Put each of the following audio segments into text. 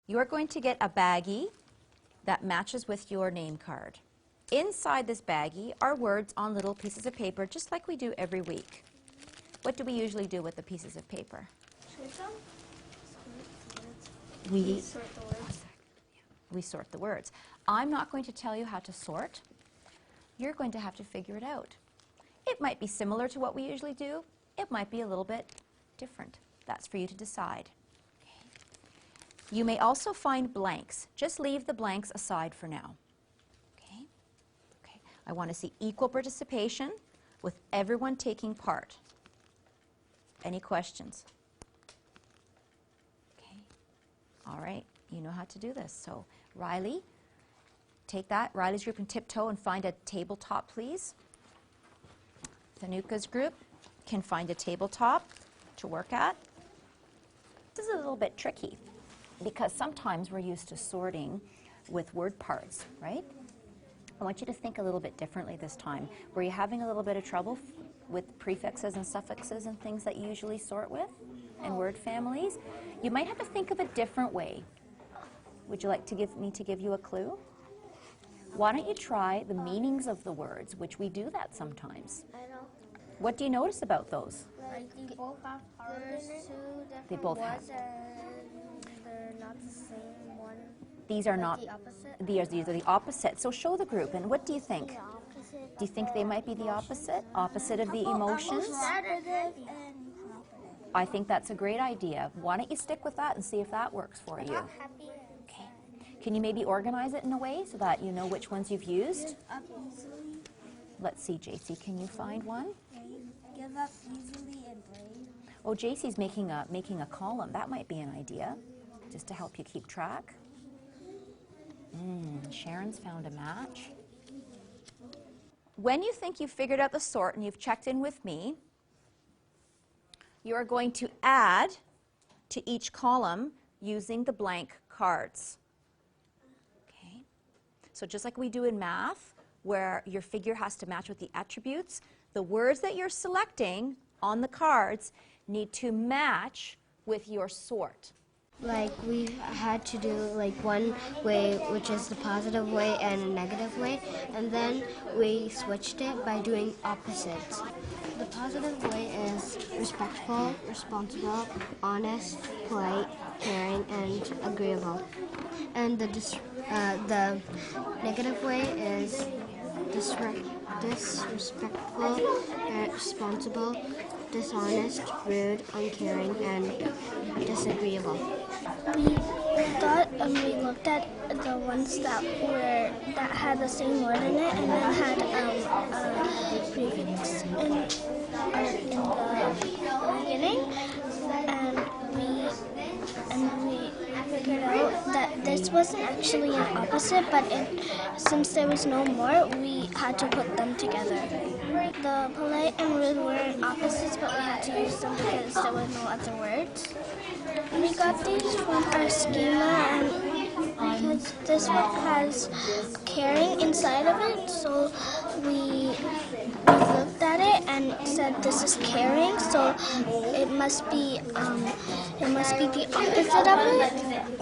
You are going to get a baggie that matches with your name card. Inside this baggie are words on little pieces of paper, just like we do every week. What do we usually do with the pieces of paper? We sort the words. We sort the words. I'm not going to tell you how to sort. You're going to have to figure it out. It might be similar to what we usually do. It might be a little bit different. That's for you to decide. You may also find blanks. Just leave the blanks aside for now. Okay? Okay. I want to see equal participation with everyone taking part. Any questions? Okay. All right. You know how to do this. So, Riley, take that. Riley's group can tiptoe and find a tabletop, please. Thanuka's group can find a tabletop to work at. This is a little bit tricky, because sometimes we're used to sorting with word parts, right? I want you to think a little bit differently this time. Were you having a little bit of trouble with prefixes and suffixes and things that you usually sort with and word families? You might have to think of a different way. Would you like to give you a clue? Why don't you try the meanings of the words, which we do that sometimes. I know. What do you notice about those? Like they both have R's in it. They both have. They're not the same one. These are Like not. the opposite. These are the opposite. So show the group, and what do you think? The opposite. Do you think they might be the opposite? Opposite of the emotions? Saturday and I think that's a great idea. Why don't you stick with that and see if that works for you? happy. Okay. Can you maybe organize it in a way so that you know which ones you've used? Up easily. Let's see, JC, can you find one? Give up easily and brave. Oh, JC's making a column. That might be an idea, just to help you keep track. Sharon's found a match. When you think you've figured out the sort and you've checked in with me, you are going to add to each column using the blank cards. Okay? So just like we do in math, where your figure has to match with the attributes, the words that you're selecting on the cards need to match with your sort. Like we had to do like one way, which is the positive way, and a negative way, and then we switched it by doing opposites. The positive way is respectful, responsible, honest, polite, caring, and agreeable. And the negative way is disrespectful, irresponsible, dishonest, rude, uncaring, and disagreeable. We thought we looked at the ones that had the same word in it and then had a prefix in the beginning, and we figured out that this wasn't actually an opposite, but since there was no more, we had to put them together. The polite and rude were opposites, but we had to use them because there were no other words. We got these from our schema, and because this one has caring inside of it, so we looked at it and said this is caring, so it must be the opposite of it.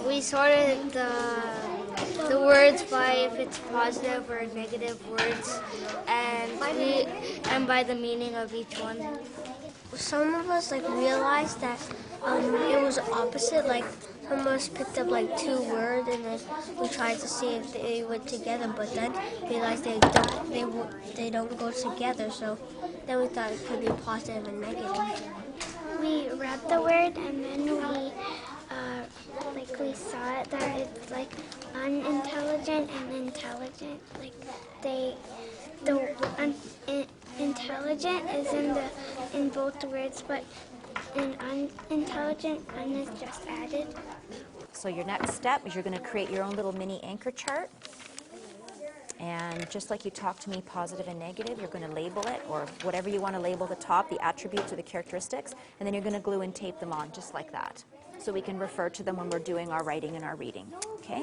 We sorted the words by if it's positive or negative words, and by the meaning of each one. Some of us realized that it was opposite. Like some of us picked up two words, and then we tried to see if they went together, but then realized they don't go together. So then we thought it could be positive and negative. We read the word, and then we saw it that it's unintelligent and intelligent. Intelligent is in both words, but in unintelligent, un is just added. So your next step is you're going to create your own little mini anchor chart. And just like you talked to me, positive and negative, you're going to label it, or whatever you want to label the top, the attributes or the characteristics, and then you're going to glue and tape them on just like that, so we can refer to them when we're doing our writing and our reading. Okay?